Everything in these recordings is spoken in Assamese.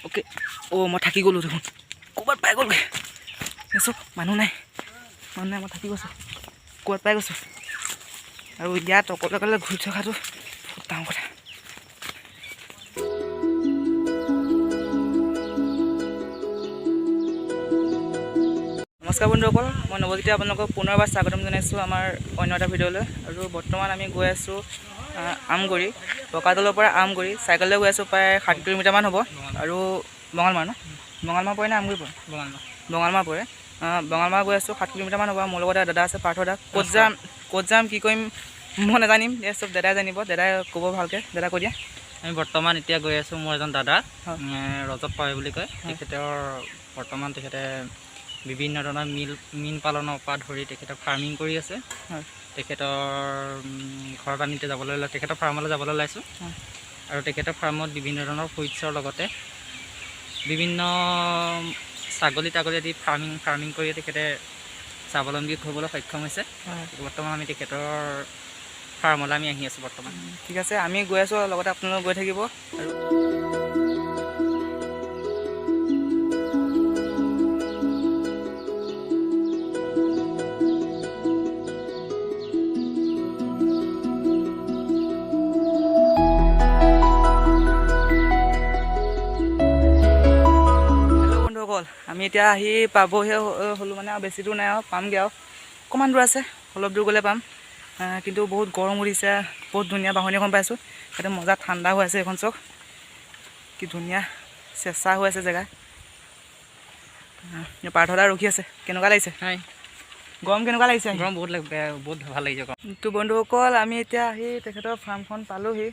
অ'কে অ' মই থাকি গ'লোঁ দেখোন ক'ৰবাত পাই গ'লগৈ চব মানুহ নাই মই থাকি গৈছোঁ ক'ৰবাত পাই গৈছোঁ আৰু ইয়াত অকলে অকলে ঘূৰি থকাটো বহুত ডাঙৰ কথা নমস্কাৰ বন্ধুসকল মই নৱজ্যোতি আপোনালোকক পুনৰবাৰ স্বাগতম জনাইছোঁ আমাৰ অন্য এটা ভিডিঅ'লৈ আৰু বৰ্তমান আমি গৈ আছোঁ আমগুৰি বকাদলৰ পৰা আমগুৰি চাইকেললৈ গৈ আছোঁ প্ৰায় 60 কিলোমিটাৰমান হ'ব আৰু বঙালমাৰ বঙালমাৰ পৰে নে আমগুৰি পৰে বঙালমাৰ পৰে বঙালমাৰ গৈ আছোঁ 60 কিলোমিটাৰমান হ'ব মোৰ লগতে দাদা আছে পাৰ্থ দা ক'ত যাম কি কৰিম মই নাজানিম এই চব দাদাই জানিব দাদাই ক'ব ভালকৈ দাদা কৈ দিয়া আমি বৰ্তমান এতিয়া গৈ আছোঁ মোৰ এজন দাদা ৰজত পাৱে বুলি কয় তেখেতৰ বৰ্তমান তেখেতে বিভিন্ন ধৰণৰ মীন পালনৰ পৰা ধৰি তেখেতে ফাৰ্মিং কৰি আছে তেখেতৰ ঘৰত আমি এতিয়া যাবলৈ তেখেতৰ ফাৰ্মলৈ যাবলৈ ওলাইছোঁ আৰু তেখেতৰ ফাৰ্মত বিভিন্ন ধৰণৰ ফ্ৰুইটছৰ লগতে বিভিন্ন ছাগলী তাগলী আদি ফাৰ্মিং কৰি তেখেতে স্বাৱলম্বী হ'বলৈ সক্ষম হৈছে বৰ্তমান আমি তেখেতৰ ফাৰ্মলৈ আমি আহি আছোঁ বৰ্তমান ঠিক আছে আমি গৈ আছোঁ লগতে আপোনালোক গৈ থাকিব আৰু আমি এতিয়া আহি পাবহি হ'লোঁ মানে আৰু বেছি দূৰ নাই আৰু পামগৈ আৰু অকণমান দূৰ আছে অলপ দূৰ গ'লে পাম কিন্তু বহুত গৰম উঠিছে বহুত ধুনীয়া বাহনি এখন পাইছোঁ ইয়াতে মজা ঠাণ্ডা হৈ আছে এইখন চক কি ধুনীয়া চেঁচা হৈ আছে জেগা পাৰ্থদা ৰখি আছে কেনেকুৱা লাগিছে গৰম কেনেকুৱা লাগিছে গৰম বহুত ভাল লাগিছে তো বন্ধুসকল আমি এতিয়া আহি তেখেতৰ ফাৰ্মখন পালোহি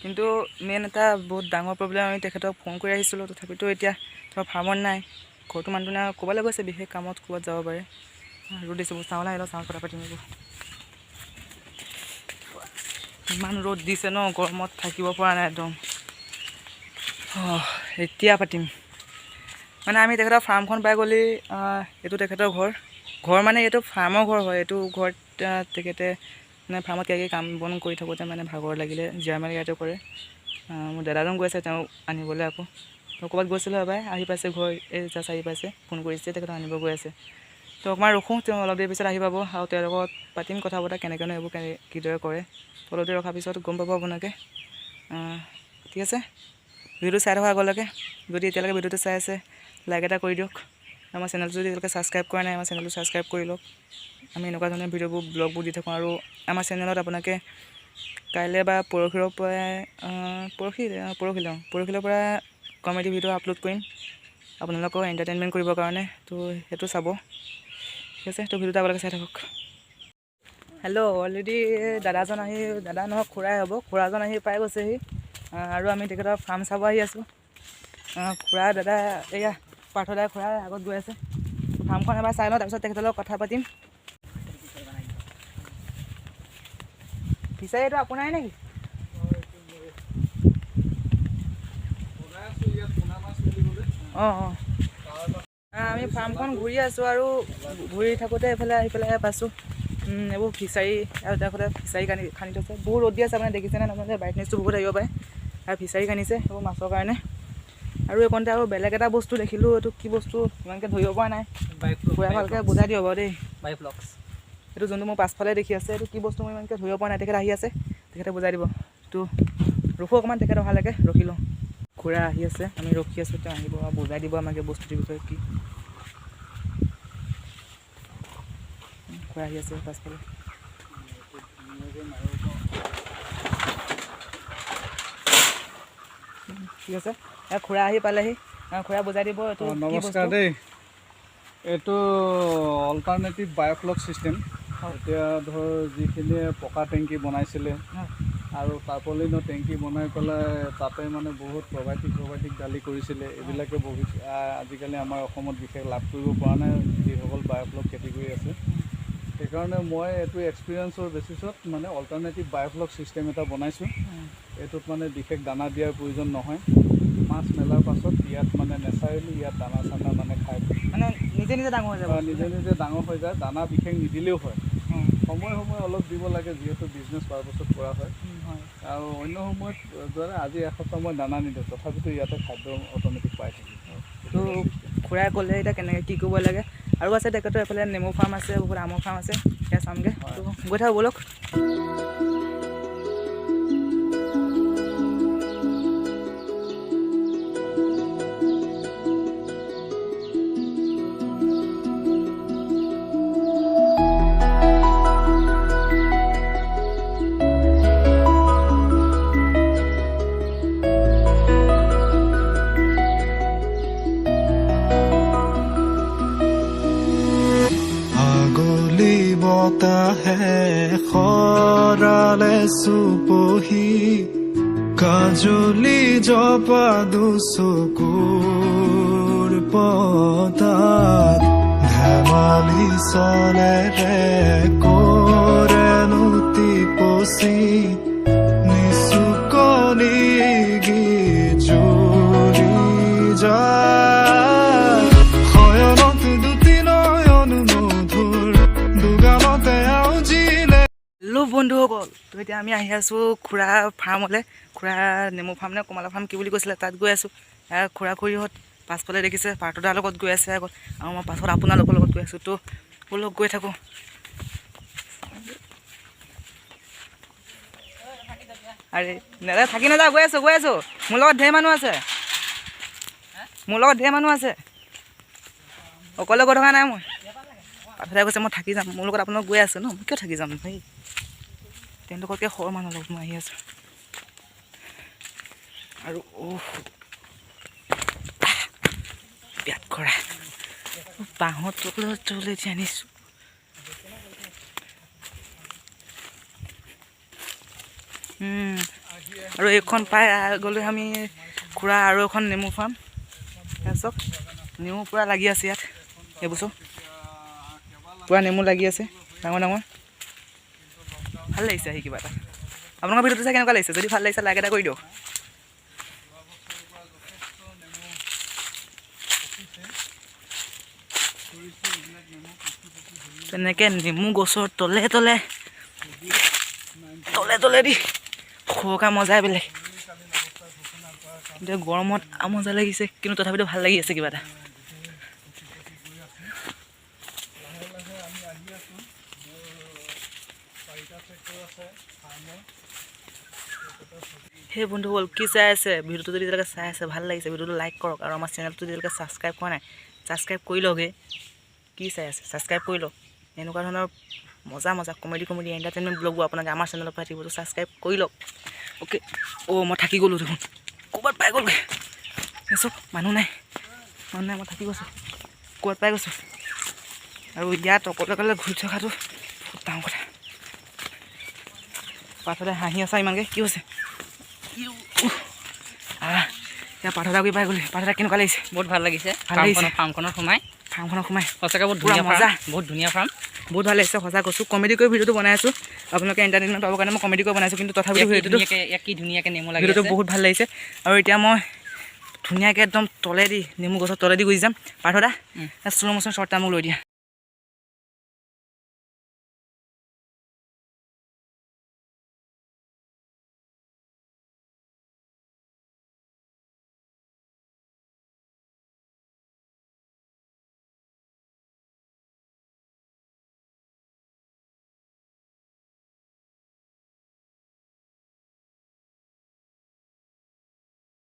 কিন্তু মেইন এটা বহুত ডাঙৰ প্ৰব্লেম আমি তেখেতক ফোন কৰি আহিছিলোঁ তথাপিতো এতিয়া ধৰক ফাৰ্মত নাই ঘৰটো মানুহটো নাই ক'ৰবালৈ গৈছে বিশেষ কামত ক'ৰবাত যাব পাৰে ৰ'দ দিছে চাউল আহিলোঁ চাউল কথা পাতিম ইমান ৰ'দ দিছে ন গৰমত থাকিব পৰা নাই একদম এতিয়া পাতিম মানে আমি তেখেতৰ ফাৰ্মখন পাই গ'লি এইটো তেখেতৰ ঘৰ মানে এইটো ফাৰ্মৰ ঘৰ হয় এইটো ঘৰত তেখেতে মানে ফাৰ্মত কিবা কিবি কাম বন কৰি থাকোঁতে মানে ভাগৰ লাগিলে জিৰাই মেলি ইয়াতে কৰে মোৰ দাদাজন গৈ আছে তেওঁ আনিবলৈ আকৌ ক'ৰবাত গৈছিলোঁ এবাৰ আহি পাইছে ঘৰ এই জাষ্ট আহি পাইছে ফোন কৰিছে তেখেতক আনিব গৈ আছে তো অকণমান ৰখোঁ তেওঁ অলপ দেৰি পিছত আহি পাব আৰু তেওঁৰ লগত পাতিম কথা বতৰা কেনেকৈনো এইবোৰ কিদৰে কৰে অলপ দেৰি ৰখাৰ পিছত গম পাব আপোনালোকে ঠিক আছে ভিডিঅ'টো চাই থকা আগলৈকে যদি এতিয়ালৈকে ভিডিঅ'টো চাই আছে লাইক এটা কৰি দিয়ক আমাৰ চেনেলটো যদি এতিয়ালৈকে ছাবস্ক্ৰাইব কৰা নাই আমাৰ চেনেলটো ছাবস্ক্ৰাইব কৰি লওক আমি এনেকুৱা ধৰণৰ ভিডিঅ'বোৰ ব্লগবোৰ দি থাকোঁ আৰু আমাৰ চেনেলত আপোনালোকে কাইলৈ বা পৰহিলৈ পৰা কমেডি ভিডিঅ' আপলোড কৰিম আপোনালোকক এণ্টাৰটেইনমেণ্ট কৰিবৰ কাৰণে তো সেইটো চাব ঠিক আছে তো ভিডিঅ'টো আপোনালোকে চাই থাকক হেল্ল' অলৰেডি দাদা নহয় খুৰাই হ'ব খুৰাজন আহি পাই গৈছেহি আৰু আমি তেখেতৰ ফাৰ্ম চাব আহি আছোঁ খুৰা দাদা এয়া পাৰ্থদাই খুৰাই আগত গৈ আছে ফাৰ্মখন এবাৰ চাই লওঁ তাৰপিছত তেখেতৰ লগত কথা পাতিম ফিচাৰী এইটো আপোনাৰে নেকি আমি ফাৰ্মখন ঘূৰি আছোঁ আৰু ঘূৰি থাকোঁতে এইফালে আহি পেলাই পাইছোঁ এইবোৰ ফিচাৰী আৰু তাৰফালে ফিচাৰী খান্দি থৈছে বহুত ৰ'দ দি আছে মানে দেখিছেনে আপোনালোকে ব্ৰাইটনেছটো বহুত আহিব পাৰে আৰু ফিচাৰী খান্দিছে এইবোৰ মাছৰ কাৰণে আৰু এইকণতে আৰু বেলেগ এটা বস্তু দেখিলোঁ এইটো কি বস্তু ইমানকৈ ধৰিব পৰা নাই পুৰা ভালকৈ বুজাই দিয়ক বাৰু দেই বাইফ্লক্স এইটো যোনটো মোৰ পাছফালে দেখি আছে এইটো কি বস্তু মই ইমানকৈ ধৰিব পৰা নাই তেখেত আহি আছে তেখেতে বুজাই দিব তো ৰখোঁ অকণমান তেখেত অহালৈকে ৰখি লওঁ খুৰা আহি আছে আমি ৰখি আছোঁ তেওঁ আহিব আৰু বুজাই দিব আমাক এই বস্তুটোৰ বিষয়ে কি খুৰা আহি আছে পাছফালে ঠিক আছে খুৰা আহি পালেহি খুৰা বুজাই দিব এইটো নমস্কাৰ দেই এইটো অল্টাৰনেটিভ বায়'ফ্লক ছিষ্টেম এতিয়া ধৰ যিখিনিয়ে পকা টেংকি বনাইছিলে আৰু টাৰ্পলিনৰ টেংকি বনাই পেলাই তাতে মানে বহুত প্ৰভাইটিক গালি কৰিছিলে এইবিলাকে আজিকালি আমাৰ অসমত বিশেষ লাভ কৰিব পৰা নাই যিসকল বায়'ফ্লক খেতি কৰি আছে সেইকাৰণে মই এইটো এক্সপিৰিয়েঞ্চৰ বেচিছত মানে অল্টাৰনেটিভ বায়'ফ্লক ছিষ্টেম এটা বনাইছোঁ এইটোত মানে বিশেষ দানা দিয়াৰ প্ৰয়োজন নহয় মাছ মেলাৰ পাছত ইয়াত মানে নেচাৰেলি ইয়াত দানা চানা মানে খাই মানে নিজে ডাঙৰ হৈ যাব নিজে ডাঙৰ হৈ যায় দানা বিশেষ নিদিলেও হয় সময়ে অলপ দিব লাগে যিহেতু বিজনেছ পাৰপাছত কৰা হয় আৰু অন্য সময়ত ধৰা আজি এসপ্তাহ মই দানা নিদিওঁ, তথাপিতো ইয়াতে খাদ্য অট'মেটিক পাই থাকিব। তো খুৰাই ক'লে এতিয়া কেনেকৈ কি কৰিব লাগে। আৰু আছে তেখেতৰ এইফালে নেমু ফাৰ্ম আছে, বহুত আমৰ ফাৰ্ম আছে, সেয়া চামগৈ। তো গৈ থাকোঁ ব'লক। আগলি বতাহে খৰালে চুপহি কাজলি জপা দুচকুৰ পতাত ধেমালি চলেৰে কৰে নুতি পচি নিচুকনি গিজুৰি যায় শয়নত দুটি নয়ন মধুৰ দুগামতে আউজিলে। হেল্ল' বন্ধুসকল, তো এতিয়া আমি আহি আছোঁ খুৰা ফাৰ্মলৈ। খুৰা নেমু ফাৰ্ম নে কমলা ফাৰ্ম কি বুলি কৈছিলে, তাত গৈ আছোঁ। খুৰা খুৰীহঁত পাছফালে দেখিছে পাৰ্থদাৰ লগত গৈ আছে আগত, আৰু মই পাছত আপোনালোকৰ লগত গৈ আছোঁ। তো ব'লক গৈ থাকোঁ। আৰে নেদা থাকি নাযাওঁ, গৈ আছোঁ। মোৰ লগত ঢেৰ মানুহ আছে, অকলে গৈ থকা নাই মই। পাৰ্থদাই কৈছে মই থাকি যাম, মোৰ লগত আপোনালোক গৈ আছে ন, মই কিয় থাকি যাম ভাই। তেওঁলোকতকৈ সৰু মানুহ লগত মই আহি আছোঁ। আৰু বিয়াত কৰা বাঁহৰ তলে এতিয়া আনিছোঁ। আৰু এইখন পাই গ'লে আমি খুৰা আৰু এখন নেমু ফাৰ্ম। চাওক নেমু পূৰা লাগি আছে ইয়াত, এইবছৰ পূৰা নেমু লাগি আছে ডাঙৰ ডাঙৰ। ভাল লাগিছে আহি কিবা এটা। আপোনালোকৰ ভিডিঅ'টো চাই কেনেকুৱা লাগিছে? যদি ভাল লাগিছে লাইক এটা কৰি দিয়ক। তেনেকৈ নেমু গছৰ তলে দি খোকা মজাই বেলেগ। এতিয়া গৰমত মজা লাগিছে, কিন্তু তথাপিতো ভাল লাগি আছে কিবা এটা। সেই বন্ধুসকল কি চাই আছে ভিডিঅ'টো, যদি এতিয়ালৈকে চাই আছে ভাল লাগিছে ভিডিঅ'টো লাইক কৰক, আৰু আমাৰ চেনেলটো যেতিয়ালৈকে ছাবস্ক্ৰাইব কৰা নাই ছাবস্ক্ৰাইব কৰি লওঁগৈ। কি চাই আছে ছাবস্ক্ৰাইব কৰি লওক। এনেকুৱা ধৰণৰ মজা কমেডি এণ্টাৰটেইনমেণ্ট ব্লগবোৰ আপোনালোকে আমাৰ চেনেলৰ পৰা থাকিব, ছাবস্ক্ৰাইব কৰি লওক। অ'কে। মই থাকি গ'লোঁ দেখোন, ক'ৰবাত পাই গ'লগৈ। চব মানুহ নাই, মই থাকি গৈছোঁ, ক'ৰবাত পাই গৈছোঁ। আৰু ইয়াত অকলে ঘূৰি থকাটো বহুত ডাঙৰ কথা। পাছতে হাঁহি আছা ইমানকৈ, কি হৈছে? এতিয়া পাৰ্থদা গৈ পাই গ'লে। পাৰ্থদা কেনেকুৱা লাগিছে? বহুত ভাল লাগিছে ফাৰ্মখনত সোমাই সঁচাকৈ বহুত ধুনীয়া মজা, বহুত ধুনীয়া ফাৰ্ম, বহুত ভাল লাগিছে সঁচা কৈছোঁ। কমেডি কৰি ভিডিঅ'টো বনাই আছোঁ, আপোনালোকে এণ্টাৰটেইনমেণ্ট পাবৰ কাৰণে মই কমেডি কৰি বনাইছোঁ, কিন্তু তথাপিতো ধুনীয়াকৈ নেমু লাগি ভিডিঅ'টো আছে। বহুত ভাল লাগিছে। আৰু এতিয়া মই ধুনীয়াকৈ একদম তলেদি নেমু গছৰ তলেদি গুচি যাম। পাৰ্থদা শ্ল' মোশ্যন শ্বৰ্ট এটা মোক লৈ দিয়া।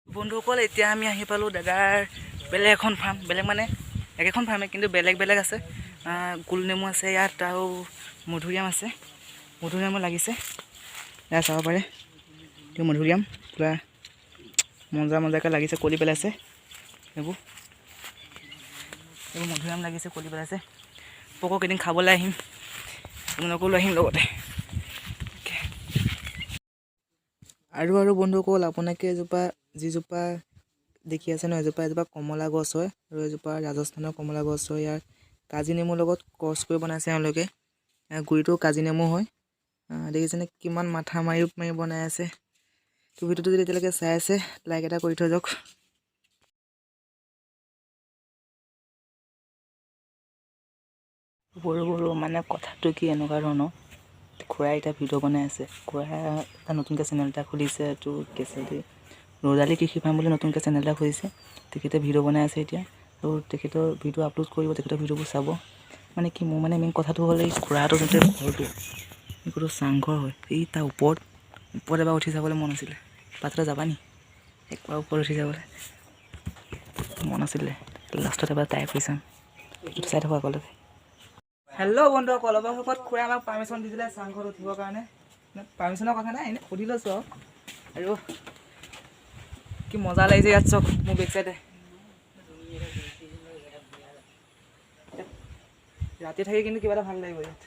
বন্ধুসকল এতিয়া আমি আহি পালোঁ দাদাৰ বেলেগ এখন ফাৰ্ম। বেলেগ মানে একেখন ফাৰ্মে, কিন্তু বেলেগ আছে। গোল নেমু আছে ইয়াত, আৰু মধুৰিআম আছে। মধুৰিআমো লাগিছে, ইয়াত চাব পাৰে। এইটো মধুৰিআম পূৰা মজাকৈ লাগিছে, কলি পেলাইছে। এইবোৰ মধুৰিআম লাগিছে, কলি পেলাইছে। পকক এদিন খাবলৈ আহিম, আপোনালোকো লৈ আহিম লগতে। আৰু বন্ধুসকল আপোনালোকে যিজোপা দেখি আছে ন, এজোপা কমলা গছ হয়, আৰু এজোপা ৰাজস্থানৰ কমলা গছ হয়। ইয়াৰ কাজি নেমুৰ লগত ক্ৰছ কৰি বনাইছে এওঁলোকে। গুৰিটো কাজি নেমু হয়। দেখিছেনে কিমান মাথা মাৰি বনাই আছে। তো ভিডিঅ'টো যদি এতিয়ালৈকে চাই আছে লাইক এটা কৰি থৈ যাওক। বড়ো মানে কথাটো কি এনেকুৱা ধৰণৰ, খুৰাই এতিয়া ভিডিঅ' বনাই আছে। খুৰাই এটা নতুনকৈ চেনেল এটা খুলিছে, এইটো কি আছিল দেই, ৰ'দালি কৃষি ফাৰ্ম বুলি নতুনকৈ চেনেল এটা খুলিছে। তেখেতে ভিডিঅ' বনাই আছে এতিয়া, আৰু তেখেতৰ ভিডিঅ' আপলোড কৰিব, তেখেতৰ ভিডিঅ'বোৰ চাব। মানে কি মোৰ মানে মেইন কথাটো হ'ল এই খুৰাটো যোনটো ঘৰটো এইটো চাংঘৰ হয়, এই তাৰ ওপৰত এবাৰ উঠি যাবলৈ মন আছিলে। পাত্ৰতে যাবা নি? একবাৰ ওপৰত উঠি যাবলৈ মন আছিলে, লাষ্টত এবাৰ ট্ৰাই কৰি চাম। ভিডিঅ'টো চাই থাকোঁ আগলৈকে। হেল্ল' বন্ধুসকল, অলপ আগত খুৰাই আমাক পাৰ্মিশ্যন দিছিলে চাংঘৰত উঠিবৰ কাৰণে। পাৰ্মিশ্যনৰ কথা নাই, এনেই সুধি লৈছোঁ আৰু কি মজা লাগিছে ইয়াত চব মোৰ বেক চাইডে। ৰাতি থাকি কিন্তু কিবা এটা ভাল লাগিব ইয়াত।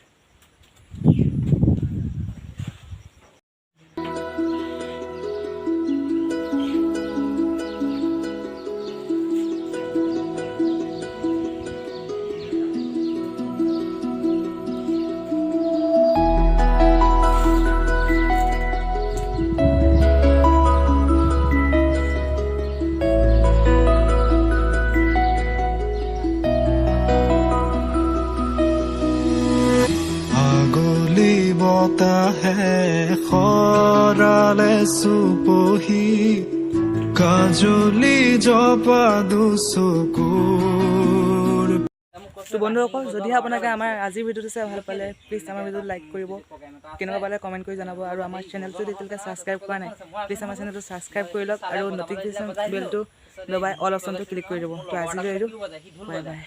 আগলি বতাহে সৰালে চুপহি কাজলি জপা দুচকুৰ। তো বন্ধুসকল, যদিহে আপোনালোকে আমাৰ আজিৰ ভিডিঅ'টো চাই ভাল পালে, প্লিজ আমাৰ ভিডিঅ'টো লাইক কৰিব, কেনেকুৱা পালে কমেণ্ট কৰি জনাব, আৰু আমাৰ চেনেলটো যদি এতিয়ালৈকে ছাবস্ক্ৰাইব কৰা নাই, প্লিজ আমাৰ চেনেলটো ছাবস্ক্ৰাইব কৰি লওক, আৰু ন'টিফিকেশ্যন বেলটো দবাই অল অপশ্যনটো ক্লিক কৰি দিব। তো আজিলৈ এৰিলোঁ, বাই বাই।